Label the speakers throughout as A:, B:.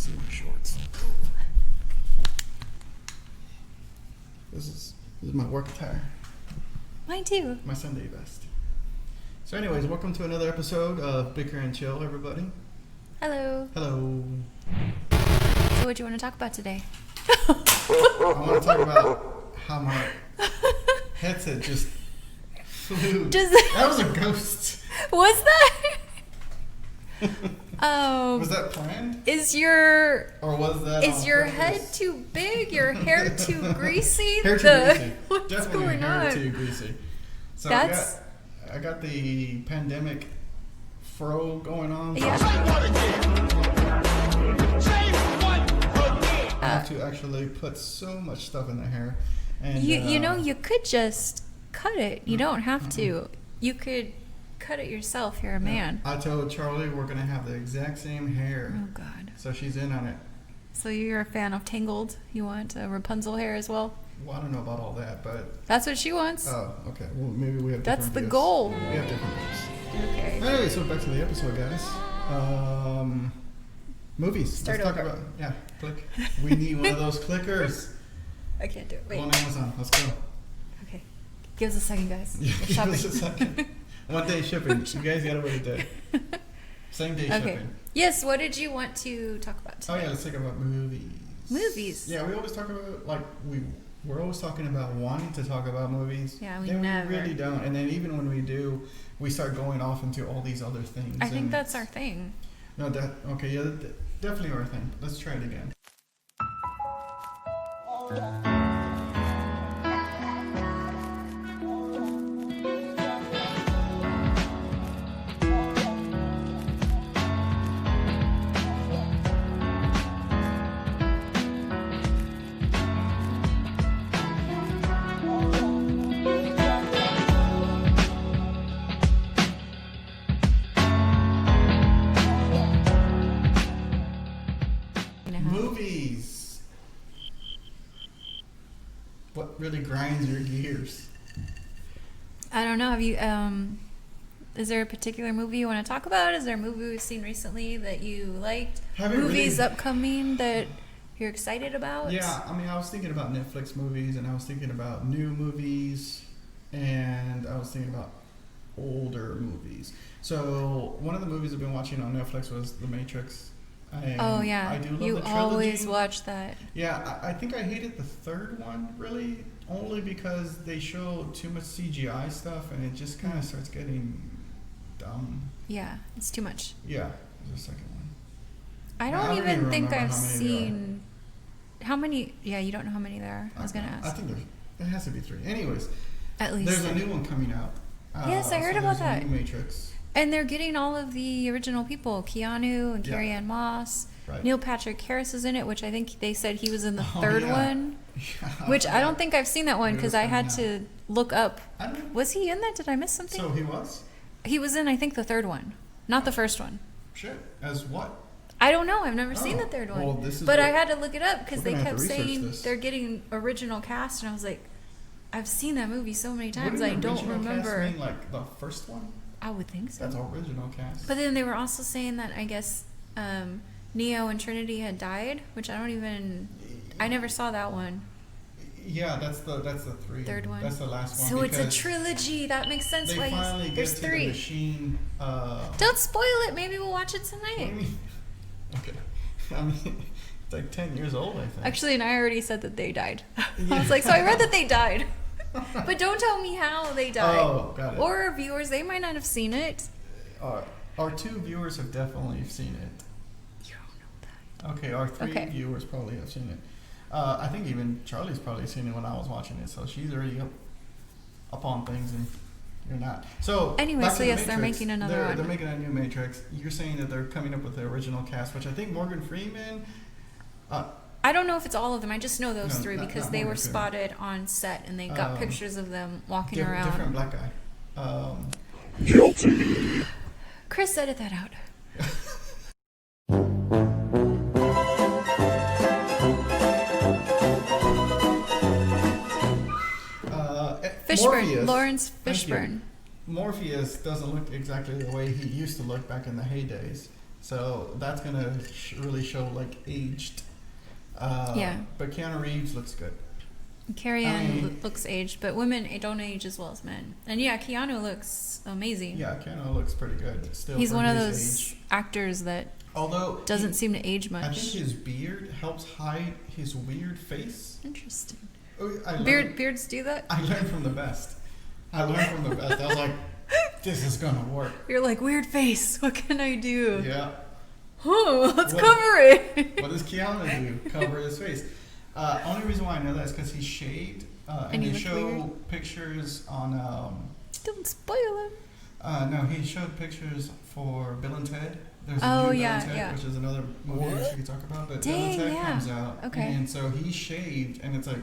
A: see my shorts. This is my work attire.
B: Mine too.
A: My Sunday vest. So anyways, welcome to another episode of Bicker and Chill, everybody.
B: Hello.
A: Hello.
B: So what do you want to talk about today?
A: I want to talk about how my headset just flew. That was a ghost.
B: Was that?
A: Was that planned?
B: Is your
A: head
B: head too big? Your hair too greasy?
A: Hair too greasy.
B: What's
A: Definitely
B: going
A: hair
B: on?
A: too greasy. So I got the pandemic fro going on.
B: Yeah.
A: I have to actually put so much stuff in the hair. And
B: you could just cut it. You don't have to. You could cut it yourself. You're a man.
A: I told Charlie we're going to have the exact same hair.
B: Oh, God.
A: So she's in on it.
B: So you're a fan of Tangled? You want Rapunzel hair as well?
A: Well, I don't know about all that, but...
B: That's what she wants.
A: Oh, okay. Well, maybe we have different
B: That's the
A: views.
B: goal.
A: We have different views.
B: Okay.
A: Anyway, so back to the episode, guys. Movies.
B: Start
A: Let's
B: over.
A: talk about... Yeah, click. We need one of those clickers.
B: I can't do it. Wait.
A: Go on Amazon. Let's go.
B: Okay. Give us a second, guys.
A: Yeah,
B: We're
A: give
B: shopping.
A: us a second. 1 day shipping. You guys gotta wait a day. Same day
B: Okay.
A: shipping.
B: Yes, what did you want to talk about today?
A: Oh yeah, let's talk about movies.
B: Movies.
A: Yeah, we always talk about we're always talking about wanting to talk about movies.
B: Yeah, we
A: then
B: never.
A: we really don't. And then even when we do, we start going off into all these other things.
B: I think
A: and
B: that's our thing.
A: No, definitely our thing. Let's try it again. Movies. What really grinds your gears?
B: I don't know. Have you? Is there a particular movie you want to talk about? Is there a movie we've seen recently that you liked? Movies upcoming that you're excited about?
A: Yeah, I mean, I was thinking about Netflix movies, and I was thinking about new movies, and I was thinking about older movies. So one of the movies I've been watching on Netflix was The Matrix.
B: Oh yeah,
A: I do love
B: you
A: the trilogy.
B: always watch that.
A: Yeah, I think I hated the third one, really, only because they show too much CGI stuff, and it just kind of starts getting dumb.
B: Yeah, it's too much.
A: Yeah, there's a second one.
B: I don't even think I've
A: how many
B: seen... How many... Yeah, you don't know how many there are? I was going to ask.
A: I think there has to be 3. Anyways,
B: At least
A: there's
B: 3.
A: a new one coming out.
B: Yes, I heard about that.
A: A new Matrix.
B: And they're getting all of the original people. Keanu and Carrie Ann Moss.
A: Right.
B: Neil Patrick Harris is in it, which I think they said he was in the third
A: yeah.
B: one.
A: Yeah,
B: Which I don't think I've seen that one because I had to look up.
A: I don't,
B: Was he in that? Did I miss something?
A: so he was?
B: He was in, I think, the third one. Not the first one.
A: Shit. As what?
B: I don't know. I've never seen the third one.
A: Well, this is
B: but I
A: what-
B: had to look it up because
A: we're
B: they
A: gonna have
B: kept
A: to research
B: saying
A: this.
B: they're getting original cast, and I was like, I've seen that movie so many times,
A: Wouldn't
B: I don't
A: original
B: remember.
A: Cast mean like the first one?
B: I would think so.
A: That's original cast.
B: But then they were also saying that I guess Neo and Trinity had died, which I never saw that one.
A: Yeah, that's the 3.
B: Third one.
A: That's the last one.
B: So it's a
A: because
B: trially. That makes sense.
A: They
B: Why
A: finally get
B: there's
A: to
B: 3.
A: the machine.
B: Don't spoil it. Maybe we'll watch it
A: What do
B: tonight.
A: you mean? Okay. I mean, it's like 10 years old, I think.
B: Actually, and I already said that they died. I
A: Yeah.
B: was like, so I read that they died. But don't tell me how they died.
A: Oh, got it.
B: Or our viewers, they might not have seen it.
A: Our 2 viewers have definitely seen it.
B: You don't know that.
A: Okay, our 3
B: Okay.
A: viewers probably have seen it. I think even Charlie's probably seen it when I was watching it, so she's already up on things, and you're not. So
B: Anyway,
A: back
B: so
A: to the
B: yes, they're
A: Matrix.
B: making another one.
A: They're making a new Matrix. You're saying that they're coming up with the original cast, which I think Morgan Freeman.
B: I don't know if it's all of them. I just know those
A: No,
B: 3
A: not-
B: because
A: not
B: they were
A: Morgan Freeman.
B: spotted on set and they got pictures of them walking around.
A: Different black guy.
C: Guilty.
B: Chris, edit that out. Fishburne, Lawrence
A: Thank you.
B: Fishburne.
A: Morpheus doesn't look exactly the way he used to look back in the heydays. So that's gonna really show like aged. But Keanu Reeves looks good.
B: Carrie Ann looks aged, but women don't age as well as men. And yeah, Keanu looks amazing.
A: Yeah, Keanu looks pretty good. Still,
B: he's one of those actors that doesn't seem to age much.
A: I think his beard helps hide his weird face.
B: Interesting.
A: Beards
B: do that?
A: I learned from the best. I was like, this is gonna work.
B: You're like, weird face. What can I do?
A: Yeah.
B: Oh, let's cover it.
A: What does Keanu do? Cover his face. Only reason why I know that is because he's shaved, and they show pictures on.
B: Don't spoil him.
A: No, he showed pictures for Bill and Ted. There's
B: a
A: new Bill and Ted, which is another movie we could talk about. But Bill and Ted comes out, and so he's shaved, and it's like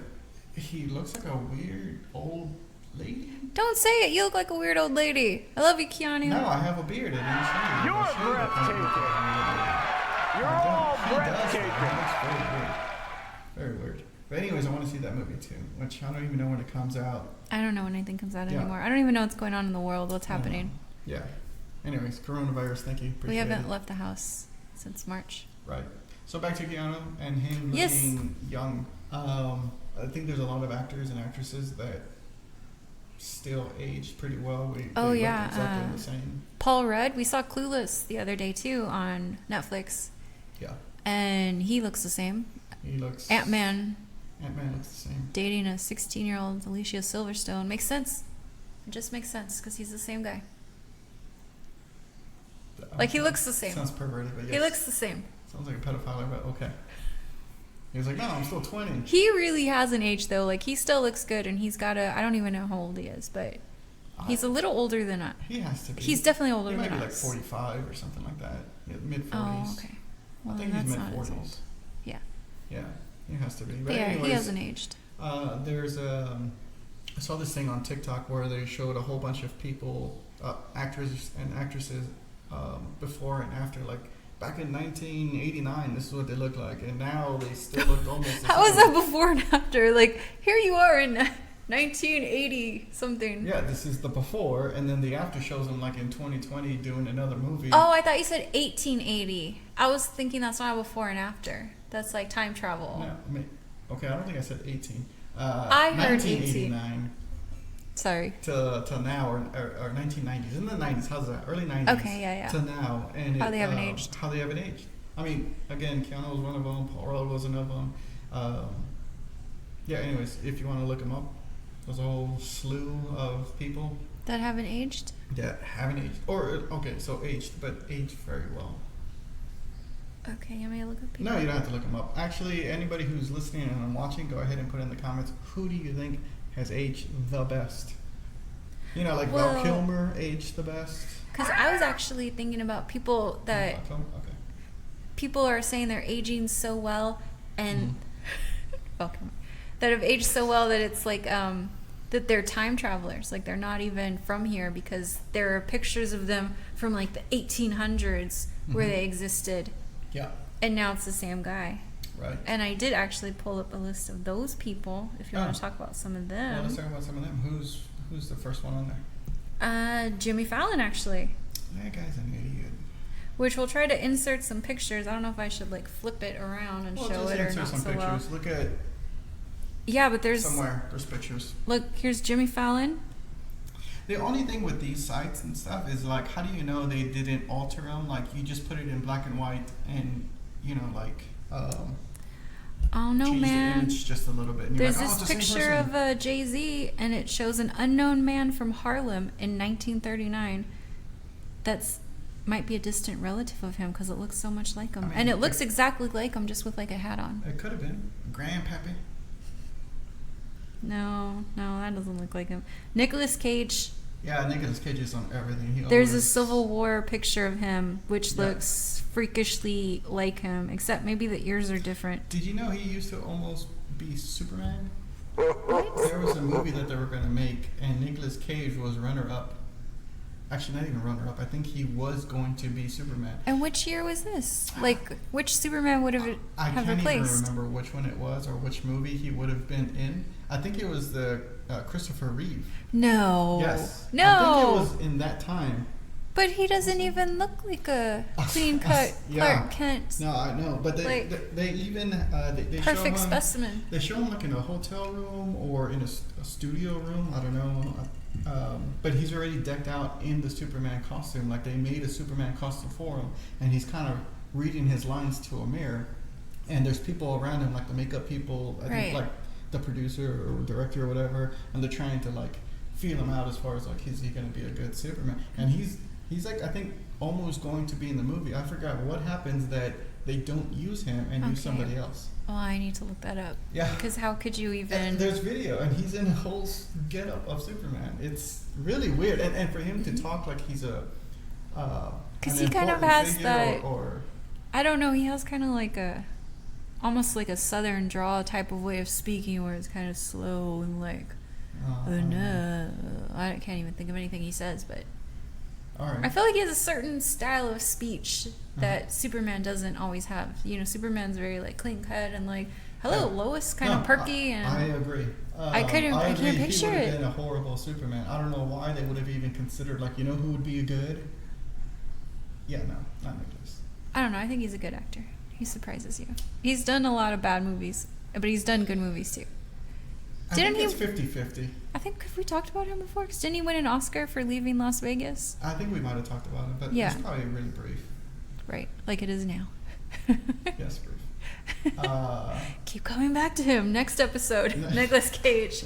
A: he looks like a weird old lady.
B: Don't say it. You look like a weird old lady. I love you, Keanu.
A: No, I have a beard. And I'm
D: You're breathtaking. You're all breathtaking.
A: Very weird. Very weird. But anyways, I want to see that movie too, which I don't even know when it comes out.
B: I don't know when anything comes out anymore. I don't even know what's going on in the world, what's happening.
A: Yeah. Anyways, coronavirus, thank you.
B: We haven't left the house since March.
A: Right. So back to Keanu and him looking young. I think there's a lot of actors and actresses that still age pretty well. They look exactly the same.
B: Paul Rudd, we saw Clueless the other day too on Netflix.
A: Yeah.
B: And he looks the same.
A: He looks...
B: Ant-Man
A: looks the same.
B: Dating a 16-year-old Alicia Silverstone. Makes sense. It just makes sense because he's the same guy. Like, he looks the same.
A: Sounds perverted, but yes.
B: He looks the same.
A: Sounds like a pedophile, but okay. He was like, no, I'm still 20.
B: He really hasn't aged, though. Like, he still looks good, and he's got I don't even know how old he is, but he's a little older than us.
A: He has to be.
B: He's definitely older than us.
A: He might be like 45 or something like that. Mid-40s.
B: Oh, okay. Well,
A: I think he's mid-40s.
B: Yeah.
A: Yeah, he has to be.
B: But anyways, he hasn't aged.
A: There's I saw this thing on TikTok where they showed a whole bunch of people, actors and actresses, before and after, like back in 1989, this is what they looked like, and now they still look almost the same.
B: How is that before and after? Like, here you are in 1980 something.
A: Yeah, this is the before, and then the after shows them like in 2020 doing another movie.
B: Oh, I thought you said 1880. I was thinking that's not before and after. That's like time travel.
A: No, okay, I don't think I said 18.
B: I heard
A: 1989.
B: Sorry.
A: To now, or 1990s. In the 90s, how's that? Early 90s.
B: Okay, yeah.
A: To now. And
B: how they haven't aged.
A: How they haven't aged. I mean, again, Keanu was one of them. Paul Rudd was another one. Yeah, anyways, if you want to look them up, there's a whole slew of people.
B: That haven't aged?
A: That haven't aged. Or, okay, so aged, but aged very well.
B: Okay, you may look up people.
A: No, you don't have to look them up. Actually, anybody who's listening and watching, go ahead and put in the comments, who do you think has aged the best? You know, like Val Kilmer aged the best.
B: Because I was actually thinking about people that... People are saying they're aging so well, and... that have aged so well that it's like... that they're time travelers. Like, they're not even from here, because there are pictures of them from, like, the 1800s where they existed.
A: Yeah.
B: And now it's the same guy.
A: Right.
B: And I did actually pull up a list of those people, if you want to talk about some of them.
A: Well, let's talk about some of them. Who's the first one on there?
B: Jimmy Fallon, actually.
A: That guy's an idiot.
B: Which we'll try to insert some pictures. I don't know if I should, like, flip it around and show it or not so
A: pictures.
B: well.
A: Look at...
B: Yeah, but there's...
A: Somewhere, there's pictures.
B: Look, here's Jimmy Fallon.
A: The only thing with these sites and stuff is, like, how do you know they didn't alter them? Like, you just put it in black and white and, you know, like...
B: oh, no,
A: change
B: man.
A: the image just a little bit. And
B: there's
A: like,
B: this picture of Jay-Z, and it shows an unknown man from Harlem in 1939 that's... might be a distant relative of him because it looks so much like him. And it looks exactly like him, just with, like, a hat on.
A: It could have been. Grandpappy.
B: No, that doesn't look like him. Nicolas Cage.
A: Yeah, Nicolas Cage is on everything.
B: There's a Civil War picture of him, which looks freakishly like him, except maybe the ears are different.
A: Did you know he used to almost be Superman?
B: What?
A: There was a movie that they were going to make, and Nicolas Cage was runner-up. Actually, not even runner-up. I think he was going to be Superman.
B: And which year was this? Like, which Superman would have replaced?
A: I can't even remember which one it was or which movie he would have been in. I think it was the Christopher Reeve.
B: No.
A: Yes.
B: No.
A: I think it was in that time.
B: But he doesn't even look like a clean-cut Clark Kent.
A: No, I know, but they even they show
B: Perfect
A: him,
B: specimen.
A: They show him like in a hotel room or in a studio room. I don't know, but he's already decked out in the Superman costume. Like they made a Superman costume for him, and he's kind of reading his lines to a mirror. And there's people around him, like the makeup people, I think, like the producer or director or whatever, and they're trying to like feel him out as far as like is he going to be a good Superman? And he's like, I think, almost going to be in the movie. I forgot what happens that they don't use him and use somebody else.
B: Oh, I need to look that up.
A: Yeah.
B: Because how could you even...
A: And there's video, and he's in a whole getup of Superman. It's really weird. And for him to talk like he's a...
B: Because he kind of has that... I don't know, he has kind of like a... almost like a southern drawl type of way of speaking where it's kind of slow and like... no. I can't even think of anything he says, but...
A: All right.
B: I feel like he has a certain style of speech that Superman doesn't always have. You know, Superman's very like clean cut and like, hello, Lois, kind of perky. And
A: I agree. I
B: can't picture
A: it. He would have
B: it.
A: been a horrible Superman. I don't know why they would have even considered, like, you know who would be a good? Yeah, no, not Nicholas.
B: I don't know. I think he's a good actor. He surprises you. He's done a lot of bad movies, but he's done good movies too.
A: I think it's 50-50.
B: I think, have we talked about him before? Because didn't he win an Oscar for Leaving Las Vegas?
A: I think we might have talked about it, but it's probably really brief.
B: Right, like it is now.
A: Yes, brief.
B: Keep coming back to him. Next episode, Nicolas Cage.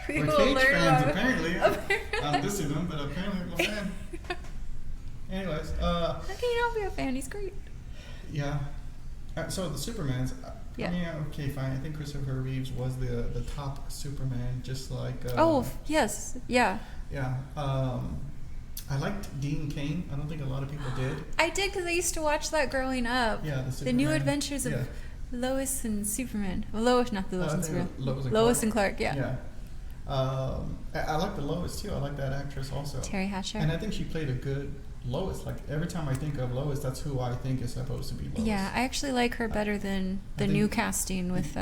A: We're Cage fans, apparently. I'm dissing him, but apparently I'm a fan. Anyways.
B: How can you not be a fan? He's great.
A: Yeah. So the Supermans...
B: Yeah.
A: I mean, okay, fine. I think Christopher Reeves was the top Superman, just like...
B: yes. Yeah.
A: Yeah. I liked Dean Cain. I don't think a lot of people did.
B: I did because I used to watch that growing up.
A: Yeah,
B: the New Adventures of Lois and Superman. Well, Lois, not the Lois and Superman. Lois and Clark, yeah.
A: Yeah. I like the Lois, too. I like that actress also.
B: Terry Hatcher.
A: And I think she played a good... Lois, like every time I think of Lois, that's who I think is supposed to be Lois.
B: Yeah, I actually like her better than the new casting with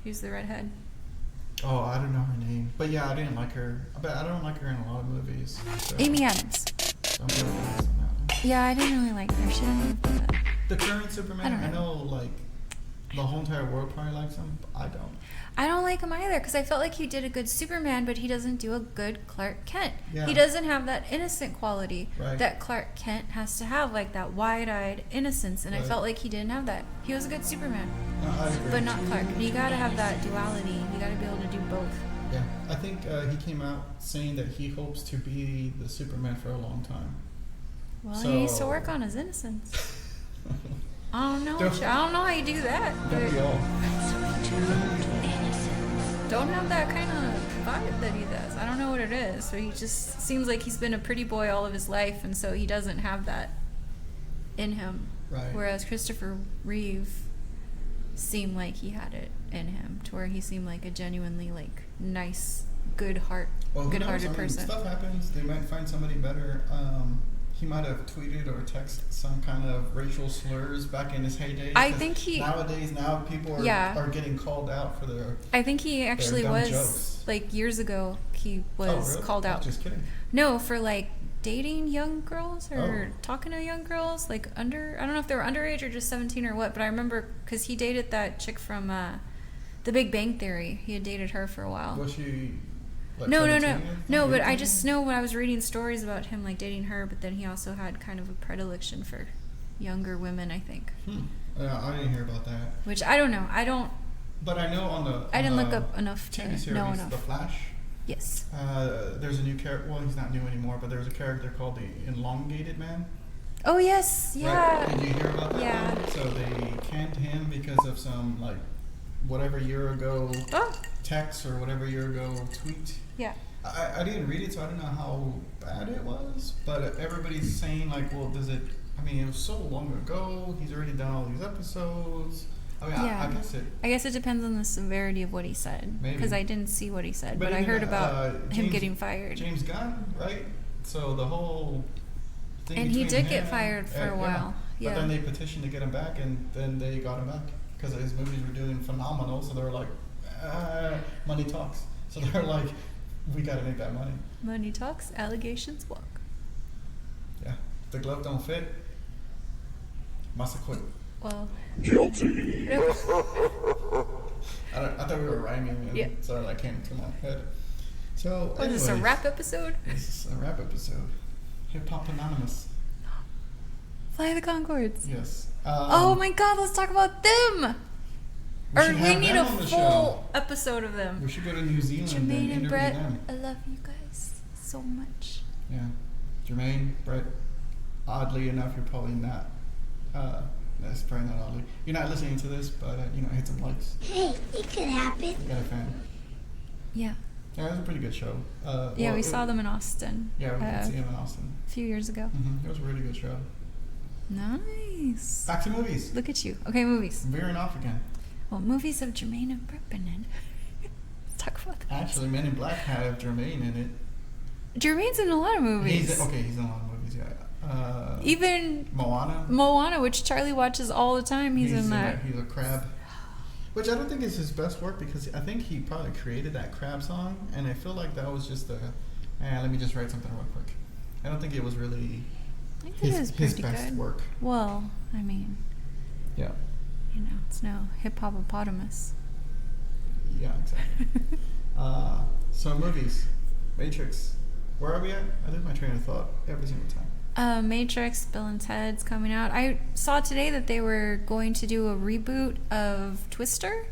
B: who's the redhead?
A: Oh, I don't know her name, but yeah, I didn't like her. But I don't like her in a lot of movies. So.
B: Amy Adams.
A: So I'm gonna pass on that one.
B: Yeah, I didn't really like her. She didn't do that.
A: The current Superman, I know like the whole entire world probably likes him. But I don't.
B: I don't like him either because I felt like he did a good Superman, but he doesn't do a good Clark Kent.
A: Yeah.
B: He doesn't have that innocent quality
A: right.
B: that Clark Kent has to have, like that wide-eyed innocence, and right. I felt like he didn't have that. He was a good Superman, but not Clark. And you gotta have that duality. You gotta be able to do both.
A: Yeah, I think he came out saying that he hopes to be the Superman for a long time.
B: Well, he needs to work on his innocence. I don't know. I don't know how you do that.
A: Don't we all?
B: Don't have that kind of vibe that he does. I don't know what it is. So he just seems like he's been a pretty boy all of his life, and so he doesn't have that in him.
A: Right.
B: Whereas Christopher Reeve seemed like he had it in him, to where he seemed like a genuinely like nice, good-hearted person.
A: Stuff happens. They might find somebody better. He might have tweeted or texted some kind of racial slurs back in his heyday.
B: I think
A: nowadays people are getting called out for their.
B: I think he actually was
A: jokes.
B: Like years ago. He was
A: really?
B: called out.
A: Just kidding.
B: No, for like dating young girls or talking to young girls, like I don't know if they were underage or just 17 or what. But I remember because he dated that chick from The Big Bang Theory. He had dated her for a while.
A: Was she? Like
B: No, but I just know when I was reading stories about him like dating her, but then he also had kind of a predilection for younger women, I think.
A: I didn't hear about that.
B: Which I don't know.
A: But I know
B: I didn't look up enough to
A: series,
B: know enough.
A: The Flash.
B: Yes.
A: There's a new character. Well, he's not new anymore, but there's a character called the Elongated Man.
B: Oh yes, yeah.
A: Right? Did you hear about that?
B: Yeah.
A: One? So they canned him because of some like whatever year ago text or whatever year ago tweet.
B: Yeah.
A: I didn't read it, so I don't know how bad it was. But everybody's saying like, well, does it? I mean, it was so long ago. He's already done all these episodes. I mean,
B: yeah.
A: I
B: guess it depends on the severity of what he said. Because I didn't see what he said, but I heard about him getting fired.
A: James Gunn, right? So the whole thing.
B: And he did get fired for a while.
A: Yeah. But then they petitioned to get him back, and then they got him back because his movies were doing phenomenal. So they were like, money talks. So they're like, we got to make that money.
B: Money talks, allegations walk.
A: the glove don't fit, must have quit.
B: Well,
C: Guilty.
A: I thought we were rhyming, and
B: Yeah.
A: so that came to my head. So,
B: what is this, a rap episode?
A: This is a rap episode. Hip Hop Anonymous.
B: Fly the Concords.
A: Yes.
B: Oh my God, let's talk about them.
A: We
B: Or
A: should
B: we
A: have
B: need
A: them
B: a
A: on the
B: full
A: show.
B: episode of them.
A: We should go to New Zealand and
B: Jermaine
A: interview
B: and Brett,
A: them.
B: I love you guys so much.
A: Yeah. Jermaine, Brett, oddly enough, you're probably not. That's probably not oddly. You're not listening to this, but, hit some likes.
E: Hey, it could happen.
A: You got a fan.
B: Yeah.
A: Yeah, it was a pretty good show.
B: Yeah, we saw them in Austin.
A: Yeah, we did see them in Austin.
B: A few years ago.
A: It was a really good show.
B: Nice.
A: Back to movies.
B: Look at you. Okay, movies.
A: Veering off again.
B: Well, movies of Jermaine and Brett been in. Let's talk about that.
A: Actually, Men in Black have Jermaine in it.
B: Jermaine's in a lot of movies.
A: He's in a lot of movies, yeah.
B: Even
A: Moana,
B: which Charlie watches all the time, he's in that.
A: He's a crab. Which I don't think is his best work because I think he probably created that crab song, and I feel like that was just let me just write something real quick. I don't think it was really
B: I think it was
A: his
B: pretty
A: best
B: good.
A: work.
B: Well, I mean,
A: Yeah.
B: it's no hip-hop-opotamus.
A: Yeah, exactly. So movies. Matrix. Where are we at? I lose my train of thought every single time.
B: Matrix, Bill and Ted's coming out. I saw today that they were going to do a reboot of Twister.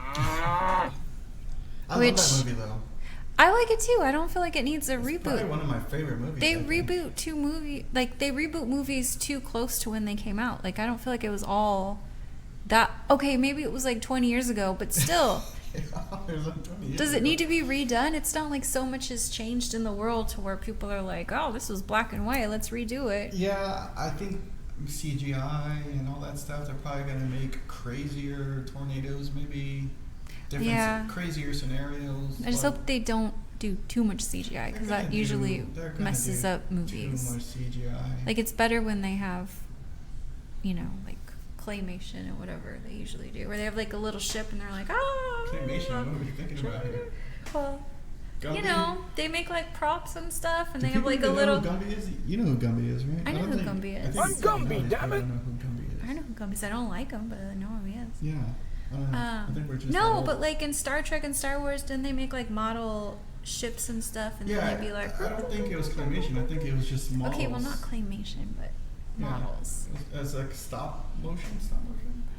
A: I love that movie though.
B: I like it too. I don't feel like it needs a
A: It's
B: reboot.
A: probably one of my favorite movies.
B: They
A: I think.
B: reboot movies too close to when they came out. Like, I don't feel like it was all that. Okay, maybe it was like 20 years ago, but still.
A: It was like 20 years
B: Does it
A: ago.
B: need to be redone? It's not like so much has changed in the world to where people are like, oh, this was black and white, let's redo it.
A: Yeah, I think CGI and all that stuff, they're probably going to make crazier tornadoes, maybe crazier scenarios.
B: I just hope they don't do too much CGI because that usually messes up movies.
A: Too much CGI.
B: Like, it's better when they have, like claymation or whatever they usually do, where they have like a little ship and they're like,
A: Claymation, what are you thinking about here?
B: Well,
A: Gumby?
B: they make like props and stuff, and they
A: Do
B: have like a
A: people
B: little.
A: know who Gumby is? You know who Gumby is, right?
B: I know
A: don't
B: who
A: think-
B: Gumby
A: I
B: is.
A: think
D: I'm
A: it's probably
D: Gumby,
A: not-
D: damn
A: I
D: it.
A: don't know who Gumby is.
B: I know who Gumby is. I don't like him, but I know who he is.
A: Yeah. I don't know. I think we're just
B: No,
A: old.
B: but like in Star Trek and Star Wars, didn't they make like model ships and stuff, and
A: Yeah,
B: then they'd be like,
A: I don't think it was claymation. I think it was just models.
B: okay, well, not claymation, but
A: Yeah.
B: models.
A: It's like stop motion.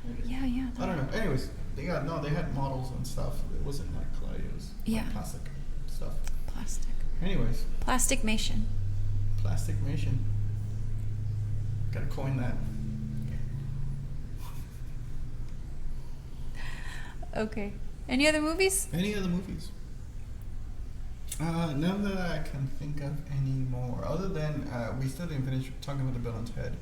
A: Maybe.
B: Yeah.
A: I don't know. Anyways, they had models and stuff. It wasn't like clay. It was
B: Yeah.
A: like plastic stuff.
B: Plastic.
A: Anyways,
B: Plasticmation.
A: plasticmation. Gotta coin that.
B: Okay. Any other movies?
A: Any other movies? None that I can think of anymore. Other than we still didn't finish talking about the Bill and Ted,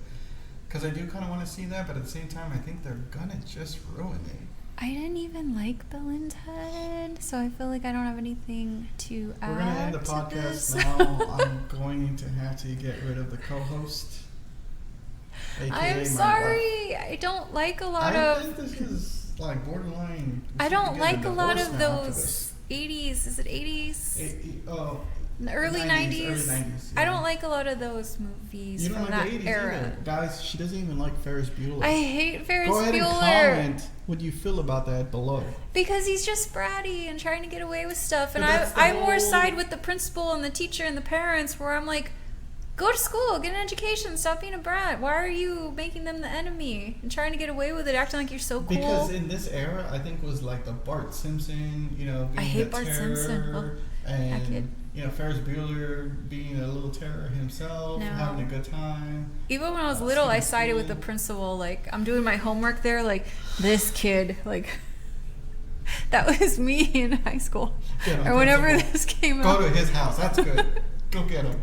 A: because I do kind of want to see that, but at the same time, I think they're gonna just ruin it.
B: I didn't even like Bill and Ted, so I feel like I don't have anything to add.
A: We're gonna end the
B: to
A: podcast
B: this.
A: now. I'm going to have to get rid of the co-host. AKA my
B: I'm
A: wife.
B: sorry. I don't like a lot
A: I
B: of.
A: think this is like borderline. we
B: I
A: should
B: don't
A: get
B: like a lot
A: divorce
B: of
A: now after
B: those
A: this.
B: 80s. Is it 80s?
A: Oh,
B: The early 90s.
A: Early 90s.
B: I
A: yeah.
B: don't like a lot of those movies
A: You don't
B: from
A: like
B: that
A: the 80s
B: era.
A: either. Guys, she doesn't even like Ferris Bueller.
B: I hate Ferris
A: Go ahead and
B: Bueller
A: comment what you feel about that below.
B: because he's just bratty and trying to get away with stuff. And
A: But that's the
B: I more
A: whole-
B: side with the principal and the teacher and the parents, where I'm like, go to school, get an education, stop being a brat. Why are you making them the enemy and trying to get away with it, acting like you're so cool?
A: Because in this era, I think was like the Bart Simpson, being
B: I hate
A: the
B: Bart
A: terror,
B: Simpson. Well, that kid.
A: and Ferris Bueller being a little terror himself,
B: No.
A: having a good time.
B: Even when I was little, I
A: Stephen
B: sided with the
A: King.
B: principal. Like, I'm doing my homework there. Like, this kid, like, that was me in high school,
A: Get him,
B: or whenever
A: principal.
B: this came
A: Go
B: out.
A: to his house. That's good. Go get him.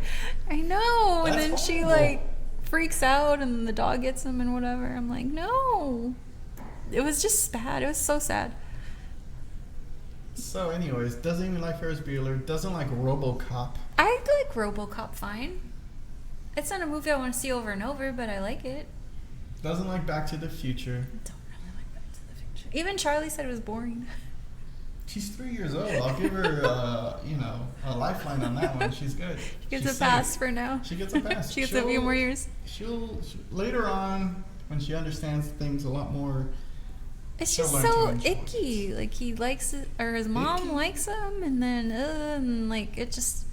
B: I know. And
A: That's
B: then she
A: horrible.
B: like freaks out, and the dog gets him and whatever. I'm like, no. It was just bad. It was so sad.
A: So, anyways, doesn't even like Ferris Bueller. Doesn't like RoboCop.
B: I like RoboCop fine. It's not a movie I want to see over and over, but I like it.
A: Doesn't like Back to the Future.
B: I don't really like Back to the Future. Even Charlie said it was boring.
A: She's 3 years old. I'll give her, a lifeline on that one. She's good.
B: She gets a pass for now.
A: She gets a pass.
B: She gets a few more years.
A: She'll later on, when she understands things a lot more.
B: It's just so icky. Like he likes it, or his mom likes him, and then it just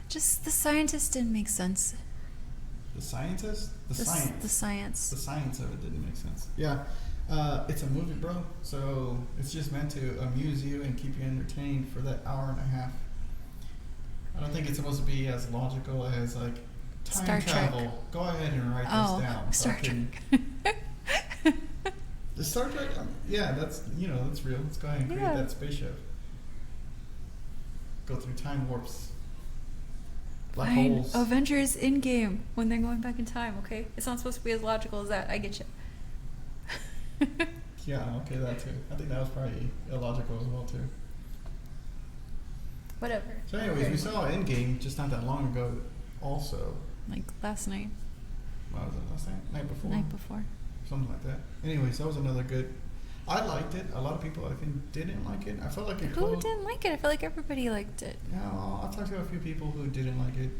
B: the scientist didn't make sense.
A: The scientist? The science. The science of it didn't make sense. Yeah. It's a movie, bro. So it's just meant to amuse you and keep you entertained for that hour and a half. I don't think it's supposed to be as logical as like time
B: Star
A: travel.
B: Trek.
A: Go ahead and write this down.
B: Star Trek.
A: The Star Trek, that's real. Let's go ahead and create that spaceship. Go through time warps. Black holes.
B: Avengers Endgame when they're going back in time. Okay, it's not supposed to be as logical as that. I get you.
A: Yeah, okay, that too. I think that was probably illogical as well too.
B: Whatever.
A: So anyways, we saw Endgame just not that long ago also.
B: Like last night.
A: What was it, last night? Night before?
B: Night before.
A: Something like that. Anyways, that was another good... I liked it. A lot of people, I think, didn't like it. I felt like it
B: Who didn't like it? I feel like everybody liked it.
A: Yeah, I've talked to a few people who didn't like it.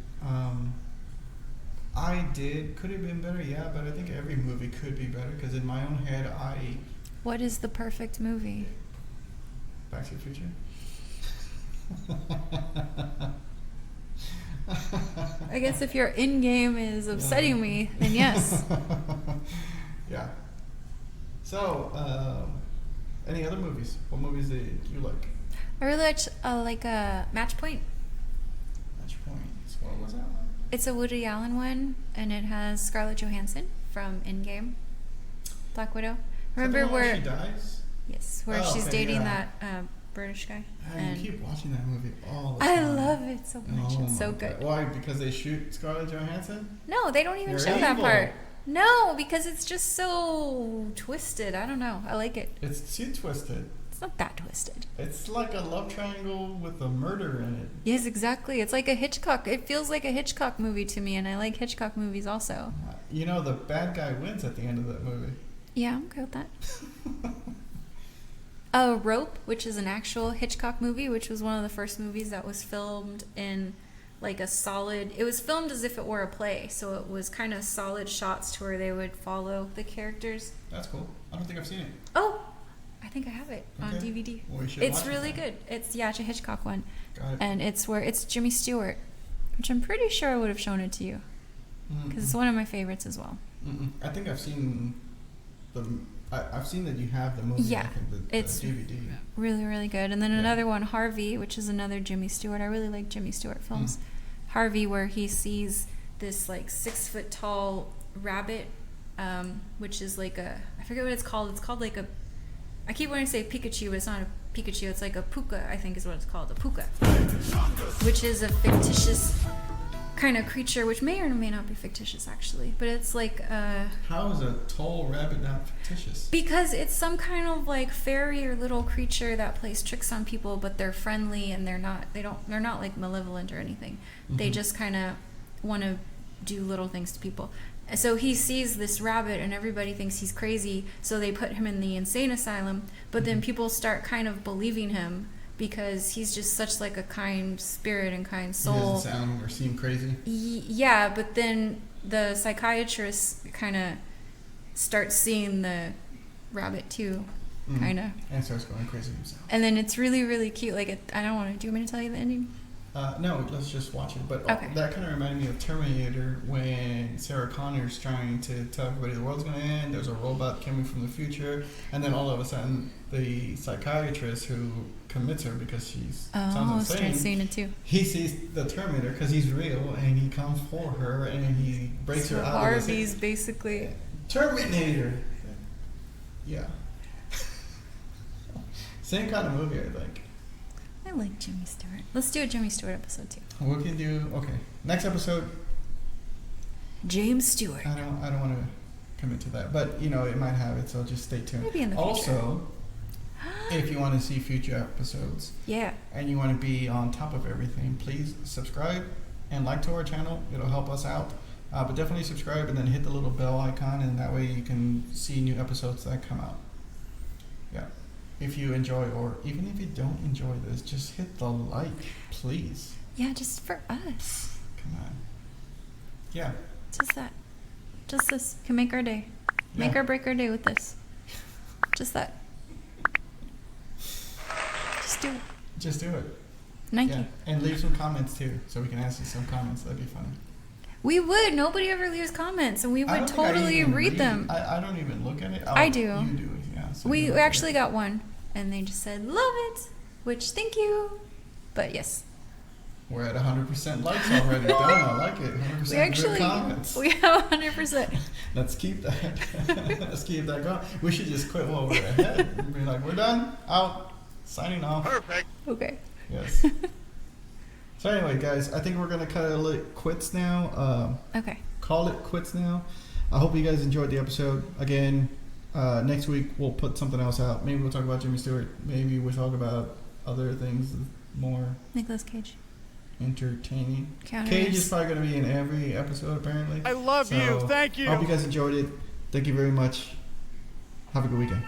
A: I did. Could it have been better? Yeah, but I think every movie could be better because in my own head,
B: What is the perfect movie?
A: Back to the Future?
B: I guess if your in-game is upsetting me, then yes.
A: Yeah. So, any other movies? What movies did you like?
B: I really liked Match Point.
A: Match Point. What was that one?
B: It's a Woody Allen one, and it has Scarlett Johansson from Endgame, Black Widow. Remember where
A: she dies?
B: Yes, where she's dating that British guy.
A: And you keep watching that movie all the time.
B: I love it so much. It's so good.
A: Why? Because they shoot Scarlett Johansson?
B: No, they don't even show that part. No, because it's just so twisted. I don't know. I like it.
A: It's too twisted.
B: It's not that twisted.
A: It's like a love triangle with a murder in it.
B: Yes, exactly. It's like a Hitchcock. It feels like a Hitchcock movie to me, and I like Hitchcock movies also.
A: The bad guy wins at the end of that movie.
B: Yeah, I'm okay with that. Rope, which is an actual Hitchcock movie, which was one of the first movies that was filmed in like a solid... It was filmed as if it were a play, so it was kind of solid shots to where they would follow the characters.
A: That's cool. I don't think I've seen it.
B: Oh, I think I have it on DVD.
A: Well, we should
B: it's
A: watch
B: really good. It's a Hitchcock one.
A: Got it.
B: And it's Jimmy Stewart, which I'm pretty sure I would have shown it to you because it's one of my favorites as well.
A: I think I've seen I've seen that you have the movie.
B: Yeah,
A: I think
B: it's
A: DVD.
B: Really, really good. And then another one, Harvey, which is another Jimmy Stewart. I really like Jimmy Stewart films. Harvey, where he sees this like 6 foot tall rabbit, which is like I forget what it's called. It's called like I keep wanting to say Pikachu, but it's not a Pikachu. It's like a puka, I think is what it's called, a puka, which is a fictitious kind of creature, which may or may not be fictitious actually, but it's like
A: How is a tall rabbit not fictitious?
B: Because it's some kind of like fairy or little creature that plays tricks on people, but they're friendly and they're not like malevolent or anything. They just kind of want to do little things to people. So he sees this rabbit and everybody thinks he's crazy, so they put him in the insane asylum, but then people start kind of believing him because he's just such like a kind spirit and kind soul.
A: He doesn't sound or seem crazy.
B: Yeah, but then the psychiatrist kind of starts seeing the rabbit too, kind of.
A: And starts going crazy himself.
B: And then it's really, really cute. Like, I don't want to... Do you want me to tell you the ending?
A: No, let's just watch it. But
B: Okay.
A: that kind of reminded me of Terminator when Sarah Connor's trying to tell everybody the world's going to end. There's a robot coming from the future. And then all of a sudden, the psychiatrist who commits her because she's sounds insane.
B: Starts seeing it too.
A: He sees the Terminator because he's real and he comes for her and he breaks her out
B: Harvey's of basically...
A: Terminator! Yeah. Same kind of movie, I think.
B: I like Jimmy Stewart. Let's do a Jimmy Stewart episode too.
A: We can do... Okay. Next episode...
B: James Stewart.
A: I don't want to commit to that, but it might have it, so just stay tuned.
B: Maybe in the future.
A: Also, if you want to see future episodes, and you want to be on top of everything, please subscribe and like to our channel. It'll help us out. But definitely subscribe and then hit the little bell icon, and that way you can see new episodes that come out. Yeah. if you enjoy, or even if you don't enjoy this, just hit the like, please.
B: Yeah, just for us.
A: Come on. Yeah.
B: Just that. Just this can make our day. Make or break our day with this. Just that. Just do it.
A: Just do it.
B: Nike.
A: Yeah. And leave some comments too, so we can ask you some comments. That'd be funny.
B: We would. Nobody ever leaves comments, and we would totally read them.
A: I don't even look at it.
B: I do.
A: You do, yeah. So
B: we actually got one, and they just said, love it, which thank you. But yes.
A: We're at 100% likes already. Done. I like it. 100% good comments.
B: We have 100%.
A: Let's keep that. Let's keep that going. We should just quit while we're ahead. And be like, we're done. Out. Signing off.
C: Perfect.
B: Okay.
A: Yes. So anyway, guys, I think we're gonna call it quits now.
B: Okay.
A: Call it quits now. I hope you guys enjoyed the episode. Again, next week we'll put something else out. Maybe we'll talk about Jimmy Stewart. Maybe we'll talk about other things more
B: Nicolas Cage.
A: Entertaining.
B: Counters.
A: Cage is probably gonna be in every episode apparently.
D: I love you. Thank you.
A: I hope you guys enjoyed it. Thank you very much. Have a good weekend.